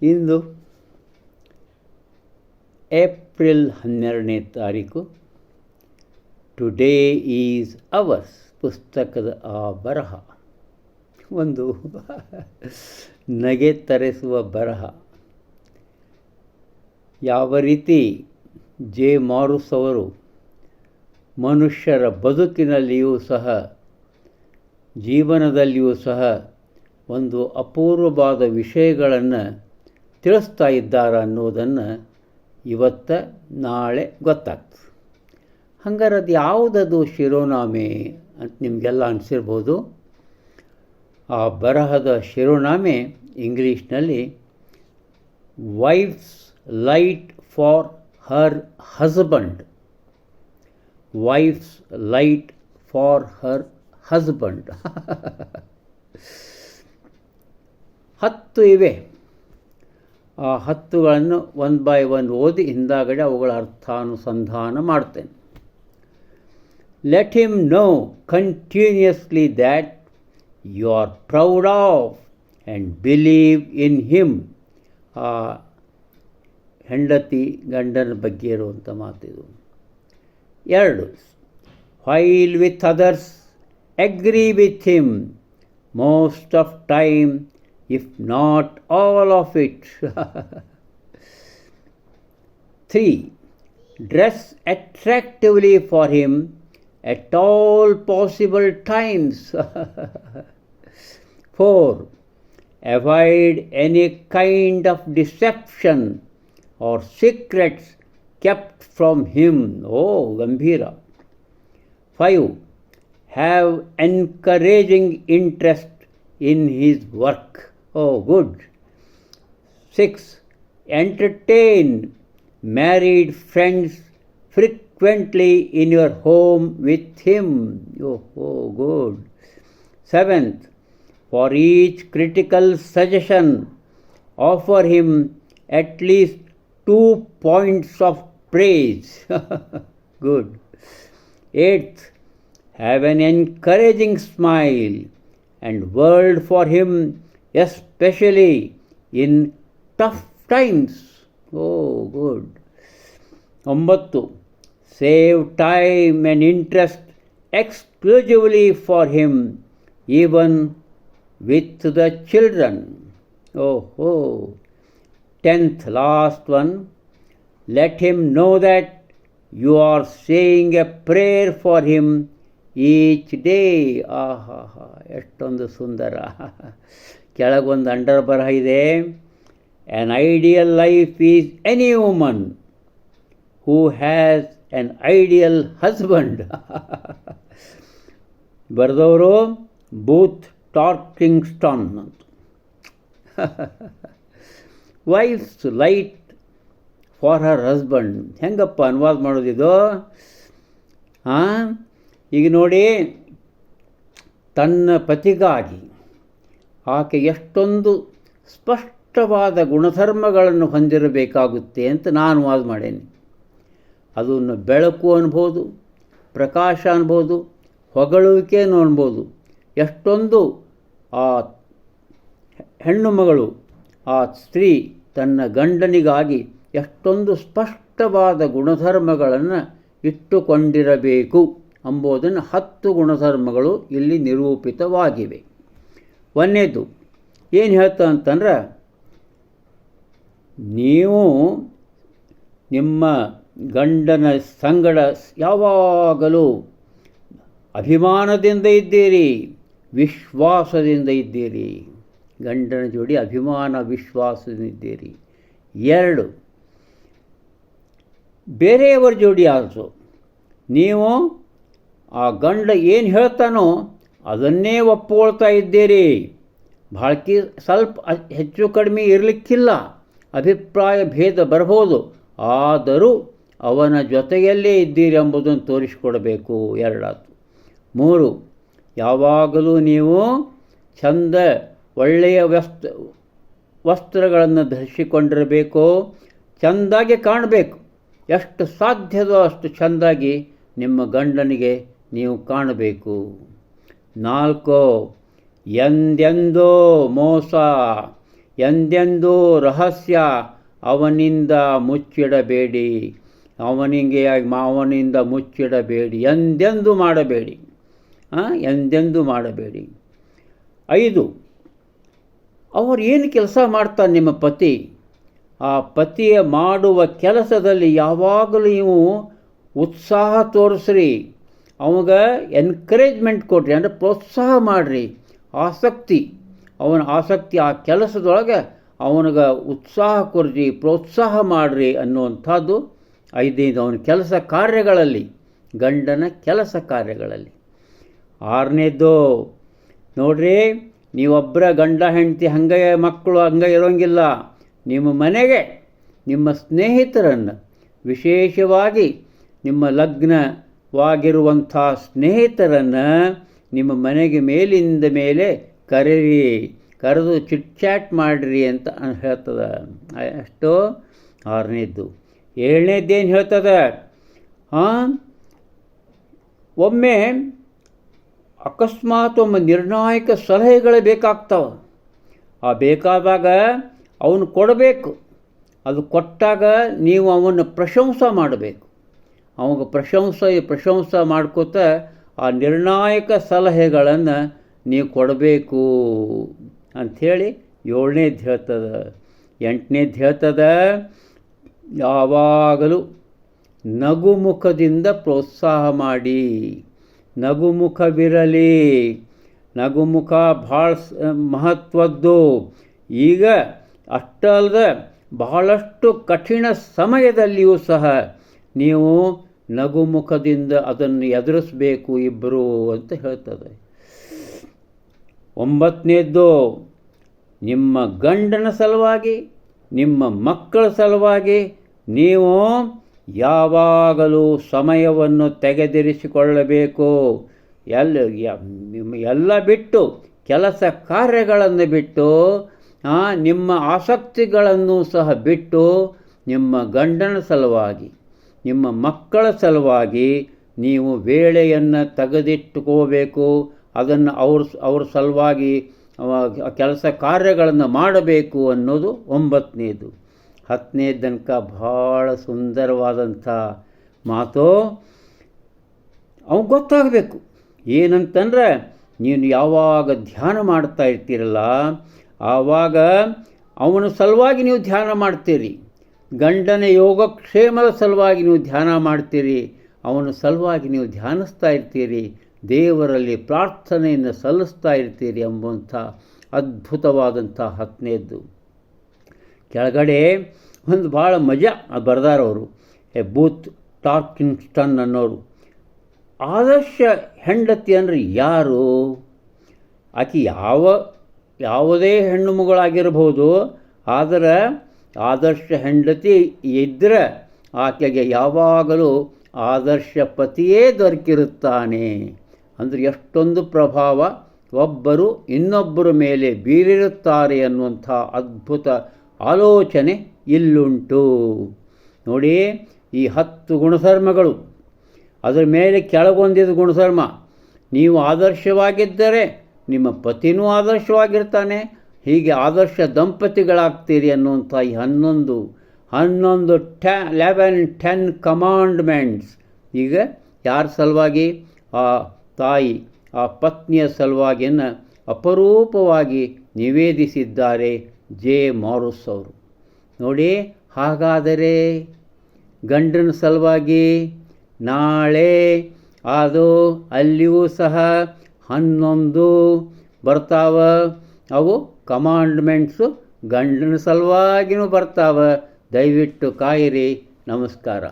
ಇಂದು April 12ನೇ ತಾರೀಕು. Today is ours ಪುಸ್ತಕದ ಆ ಬರಹ ಒಂದು ನಗೆ ತರಿಸುವ ಬರಹ. ಯಾವ ರೀತಿ ಜೆ ಮಾರುಸ್ ಅವರು ಮನುಷ್ಯರ ಬದುಕಿನಲ್ಲಿಯೂ ಸಹ ಜೀವನದಲ್ಲಿಯೂ ಸಹ ಒಂದು ಅಪೂರ್ವವಾದ ವಿಷಯಗಳನ್ನು ತಿಳಿಸ್ತಾ ಇದ್ದಾರೆ ಅನ್ನೋದನ್ನು ಇವತ್ತು ನಾಳೆ ಗೊತ್ತಾಗ್ತದೆ. ಹಂಗಾರೆ ಅದು ಯಾವುದದು ಶಿರೋನಾಮೆ ಅಂತ ನಿಮಗೆಲ್ಲ ಅನಿಸಿರ್ಬೋದು. ಆ ಬರಹದ ಶಿರೋನಾಮೆ ಇಂಗ್ಲೀಷ್ನಲ್ಲಿ wives light for her husband. Wives light for her husband. 10 ಇವೆ. ಆ 10ಗಳನ್ನು ಒನ್ ಬೈ ಒನ್ ಓದಿ ಹಿಂದಾಗಡೆ ಅವುಗಳ ಅರ್ಥಾನುಸಂಧಾನ ಮಾಡ್ತೇನೆ. Let him know continuously that you are proud of and believe in him. ಆ ಹೆಂಡತಿ ಗಂಡನ ಬಗ್ಗೆ ಇರುವಂಥ ಮಾತಿದು. 2, while with others agree with him most of time if not all of it. 3, dress attractively for him at all possible times. 4, avoid any kind of deception or secrets kept from him. Oh, Gambhira. 5, have encouraging interest in his work. Oh, good. 6, entertain married friends frequently in your home with him. Oh, good. 7th, for each critical suggestion, offer him at least 2 points of praise. Good. 8th, have an encouraging smile and word for him, especially in tough times. Oh, good. 9, save time and interest exclusively for him, even with the children. Oh. 10th, last one, let him know that you are saying a prayer for him each day. ಎಷ್ಟೊಂದು ಸುಂದರ. ಕೆಳಗೊಂದು under ಬರಹ ಇದೆ. An ideal life is any woman who has an ideal husband. ಬರೆದವರು booth ಟಾರ್ಕಿಂಗ್ಸ್ಟನ್ ಅಂತ. Wives light for her husband ಹೆಂಗಪ್ಪ ಅನುವಾದ ಮಾಡೋದಿದು? ಈಗ ನೋಡಿ, ತನ್ನ ಪತಿಗಾಗಿ ಆಕೆ ಎಷ್ಟೊಂದು ಸ್ಪಷ್ಟವಾದ ಗುಣಧರ್ಮಗಳನ್ನು ಹೊಂದಿರಬೇಕಾಗುತ್ತೆ ಅಂತ ನಾನು ವಾದ ಮಾಡೇನೆ. ಅದನ್ನು ಬೆಳಕು ಅನ್ಬೋದು, ಪ್ರಕಾಶ ಅನ್ಬೋದು, ಹೊಗಳುವಿಕೆಯನ್ನು ಅನ್ಬೋದು. ಎಷ್ಟೊಂದು ಆ ಹೆಣ್ಣು ಮಗಳು, ಆ ಸ್ತ್ರೀ ತನ್ನ ಗಂಡನಿಗಾಗಿ ಎಷ್ಟೊಂದು ಸ್ಪಷ್ಟವಾದ ಗುಣಧರ್ಮಗಳನ್ನು ಇಟ್ಟುಕೊಂಡಿರಬೇಕು ಎಂಬುದನ್ನು 10 ಗುಣಧರ್ಮಗಳು ಇಲ್ಲಿ ನಿರೂಪಿತವಾಗಿವೆ. 1ನೇದು ಏನು ಹೇಳ್ತಾ ಅಂತಂದ್ರೆ, ನೀವು ನಿಮ್ಮ ಗಂಡನ ಸಂಗಡ ಯಾವಾಗಲೂ ಅಭಿಮಾನದಿಂದ ಇದ್ದೀರಿ, ವಿಶ್ವಾಸದಿಂದ ಇದ್ದೀರಿ. ಗಂಡನ ಜೋಡಿ ಅಭಿಮಾನ ವಿಶ್ವಾಸದಿಂದ ಇದ್ದೀರಿ. 2, ಬೇರೆಯವರ ಜೋಡಿ ಆಲ್ಸೋ ನೀವು ಆ ಗಂಡ ಏನು ಹೇಳ್ತಾನೋ ಅದನ್ನೇ ಒಪ್ಪಿಕೊಳ್ತಾ ಇದ್ದೀರಿ. ಬಾಳ್ಕಿ ಸ್ವಲ್ಪ ಹೆಚ್ಚು ಕಡಿಮೆ ಇರಲಿಕ್ಕಿಲ್ಲ, ಅಭಿಪ್ರಾಯ ಭೇದ ಬರ್ಬೋದು, ಆದರೂ ಅವನ ಜೊತೆಯಲ್ಲೇ ಇದ್ದೀರಿ ಎಂಬುದನ್ನು ತೋರಿಸಿಕೊಡಬೇಕು. 2. 3, ಯಾವಾಗಲೂ ನೀವು ಚಂದ ಒಳ್ಳೆಯ ವಸ್ತ್ರಗಳನ್ನು ಧರಿಸಿಕೊಂಡಿರಬೇಕು, ಚೆಂದಾಗಿ ಕಾಣಬೇಕು. ಎಷ್ಟು ಸಾಧ್ಯವೋ ಅಷ್ಟು ಚೆಂದಾಗಿ ನಿಮ್ಮ ಗಂಡನಿಗೆ ನೀವು ಕಾಣಬೇಕು. 4, ಎಂದೆಂದೂ ಮೋಸ, ಎಂದೆಂದೂ ರಹಸ್ಯ ಅವನಿಂದ ಮುಚ್ಚಿಡಬೇಡಿ. ಅವನಿಂದ ಮುಚ್ಚಿಡಬೇಡಿ, ಎಂದೆಂದೂ ಮಾಡಬೇಡಿ, ಎಂದೆಂದೂ ಮಾಡಬೇಡಿ. 5, ಅವರು ಏನು ಕೆಲಸ ಮಾಡ್ತಾನೆ ನಿಮ್ಮ ಪತಿ, ಆ ಪತಿಯ ಮಾಡುವ ಕೆಲಸದಲ್ಲಿ ಯಾವಾಗಲೂ ನೀವು ಉತ್ಸಾಹ ತೋರಿಸ್ರಿ, ಅವಾಗ ಎನ್ಕರೇಜ್ಮೆಂಟ್ ಕೊಡ್ರಿ, ಅಂದರೆ ಪ್ರೋತ್ಸಾಹ ಮಾಡಿರಿ, ಅವನ ಆಸಕ್ತಿ ಆ ಕೆಲಸದೊಳಗೆ ಅವನಿಗೆ ಉತ್ಸಾಹ ಕೊಡ್ರಿ, ಪ್ರೋತ್ಸಾಹ ಮಾಡಿರಿ ಅನ್ನುವಂಥದ್ದು 5ನೇದು. ಅವನ ಕೆಲಸ ಕಾರ್ಯಗಳಲ್ಲಿ, ಗಂಡನ ಕೆಲಸ ಕಾರ್ಯಗಳಲ್ಲಿ. 6ನೇದು ನೋಡ್ರಿ, ನೀವೊಬ್ಬರ ಗಂಡ ಹೆಂಡತಿ ಹಂಗೆ ಮಕ್ಕಳು ಹಂಗೆ ಇರೋಂಗಿಲ್ಲ. ನಿಮ್ಮ ಮನೆಗೆ ನಿಮ್ಮ ಸ್ನೇಹಿತರನ್ನು, ವಿಶೇಷವಾಗಿ ನಿಮ್ಮ ಲಗ್ನವಾಗಿರುವಂಥ ಸ್ನೇಹಿತರನ್ನು ನಿಮ್ಮ ಮನೆಗೆ ಮೇಲಿಂದ ಮೇಲೆ ಕರೆದು ಚಿಟ್ಚಾಟ್ ಮಾಡಿರಿ ಅಂತ ಹೇಳ್ತದೆ. ಅಷ್ಟು 6ನೇದು. 7ನೇದ್ದೇನು ಹೇಳ್ತದೆ, ಒಮ್ಮೆ ಅಕಸ್ಮಾತ್ ನಿರ್ಣಾಯಕ ಸಲಹೆಗಳು ಬೇಕಾಗ್ತವೆ. ಆ ಬೇಕಾದಾಗ ಅವನು ಕೊಡಬೇಕು. ಅದು ಕೊಟ್ಟಾಗ ನೀವು ಅವನ ಪ್ರಶಂಸೆ ಮಾಡಬೇಕು. ಅವಾಗ ಪ್ರಶಂಸೆ ಮಾಡ್ಕೋತ ಆ ನಿರ್ಣಾಯಕ ಸಲಹೆಗಳನ್ನು ನೀವು ಕೊಡಬೇಕು ಅಂಥೇಳಿ 7ನೇದು ಹೇಳ್ತದೆ. 8ನೇದು ಹೇಳ್ತದೆ, ಯಾವಾಗಲೂ ನಗುಮುಖದಿಂದ ಪ್ರೋತ್ಸಾಹ ಮಾಡಿ. ನಗುಮುಖವಿರಲಿ. ನಗುಮುಖ ಭಾಳ ಮಹತ್ವದ್ದು. ಈಗ ಅಷ್ಟಲ್ಲದೆ ಬಹಳಷ್ಟು ಕಠಿಣ ಸಮಯದಲ್ಲಿಯೂ ಸಹ ನೀವು ನಗುಮುಖದಿಂದ ಅದನ್ನು ಎದುರಿಸಬೇಕು ಇಬ್ಬರು ಅಂತ ಹೇಳ್ತದೆ. 9ನೇದ್ದು, ನಿಮ್ಮ ಗಂಡನ ಸಲುವಾಗಿ, ನಿಮ್ಮ ಮಕ್ಕಳ ಸಲುವಾಗಿ ನೀವು ಯಾವಾಗಲೂ ಸಮಯವನ್ನು ತೆಗೆದಿರಿಸಿಕೊಳ್ಳಬೇಕು. ಎಲ್ಲ ಬಿಟ್ಟು, ಕೆಲಸ ಕಾರ್ಯಗಳನ್ನು ಬಿಟ್ಟು, ನಿಮ್ಮ ಆಸಕ್ತಿಗಳನ್ನು ಸಹ ಬಿಟ್ಟು, ನಿಮ್ಮ ಗಂಡನ ಸಲುವಾಗಿ, ನಿಮ್ಮ ಮಕ್ಕಳ ಸಲುವಾಗಿ ನೀವು ವೇಳೆಯನ್ನು ತೆಗೆದಿಟ್ಟುಕೋಬೇಕು. ಅದನ್ನು ಅವ್ರ ಸಲುವಾಗಿ ಕೆಲಸ ಕಾರ್ಯಗಳನ್ನು ಮಾಡಬೇಕು ಅನ್ನೋದು 9ನೇದು. 10ನೇದು ತನಕ ಭಾಳ ಸುಂದರವಾದಂಥ ಮಾತು. ಅವ್ನಿಗೆ ಗೊತ್ತಾಗಬೇಕು ಏನಂತಂದ್ರೆ, ನೀನು ಯಾವಾಗ ಧ್ಯಾನ ಮಾಡ್ತಾ ಇರ್ತೀರಲ್ಲ, ಆವಾಗ ಅವನ ಸಲುವಾಗಿ ನೀವು ಧ್ಯಾನ ಮಾಡ್ತೀರಿ. ಗಂಡನ ಯೋಗಕ್ಷೇಮದ ಸಲುವಾಗಿ ನೀವು ಧ್ಯಾನ ಮಾಡ್ತೀರಿ. ಅವನ ಸಲುವಾಗಿ ನೀವು ಧ್ಯಾನಿಸ್ತಾ ಇರ್ತೀರಿ, ದೇವರಲ್ಲಿ ಪ್ರಾರ್ಥನೆಯನ್ನು ಸಲ್ಲಿಸ್ತಾ ಇರ್ತೀರಿ ಎಂಬಂಥ ಅದ್ಭುತವಾದಂಥ 10ನೇದ್ದು. ಕೆಳಗಡೆ ಒಂದು ಭಾಳ ಮಜಾ ಬರ್ದಾರವರು, ಬೂತ್ ಟಾರ್ಕಿನ್ಸ್ಟನ್ ಅನ್ನೋರು. ಆದರ್ಶ ಹೆಂಡತಿ ಅಂದರೆ ಯಾರು? ಆಕೆ ಯಾವುದೇ ಹೆಣ್ಣು ಮಗಳಾಗಿರ್ಬೋದು, ಆದರೆ ಆದರ್ಶ ಹೆಂಡತಿ ಇದ್ದರೆ ಆಕೆಗೆ ಯಾವಾಗಲೂ ಆದರ್ಶ ಪತಿಯೇ ದೊರಕಿರುತ್ತಾನೆ. ಅಂದರೆ ಎಷ್ಟೊಂದು ಪ್ರಭಾವ ಒಬ್ಬರು ಇನ್ನೊಬ್ಬರ ಮೇಲೆ ಬೀರಿರುತ್ತಾರೆ ಅನ್ನುವಂಥ ಅದ್ಭುತ ಆಲೋಚನೆ ಇಲ್ಲುಂಟು. ನೋಡಿ, ಈ 10 ಗುಣಧರ್ಮಗಳು, ಅದರ ಮೇಲೆ ಕೆಳಗೊಂದಿದ ಗುಣಧರ್ಮ. ನೀವು ಆದರ್ಶವಾಗಿದ್ದರೆ ನಿಮ್ಮ ಪತಿನೂ ಆದರ್ಶವಾಗಿರ್ತಾನೆ. ಹೀಗೆ ಆದರ್ಶ ದಂಪತಿಗಳಾಗ್ತೀರಿ ಅನ್ನುವಂಥ ಈ 10 ಕಮಾಂಡ್ಮೆಂಟ್ಸ್ ಈಗ ಯಾರ ಸಲುವಾಗಿ? ಆ ತಾಯಿ, ಆ ಪತ್ನಿಯ ಸಲುವಾಗಿಯನ್ನು ಅಪರೂಪವಾಗಿ ನಿವೇದಿಸಿದ್ದಾರೆ ಜೆ ಮಾರುಸ್ ಅವರು. ನೋಡಿ, ಹಾಗಾದರೆ ಗಂಡನ ಸಲುವಾಗಿ ನಾಳೆ ಅದು ಅಲ್ಲಿಯೂ ಸಹ 11 ಬರ್ತಾವ. ಅವು ಕಮಾಂಡ್ಮೆಂಟ್ಸು ಗಂಡನ ಸಲುವಾಗಿನೂ ಬರ್ತಾವೆ. ದಯವಿಟ್ಟು ಕಾಯಿರಿ. ನಮಸ್ಕಾರ.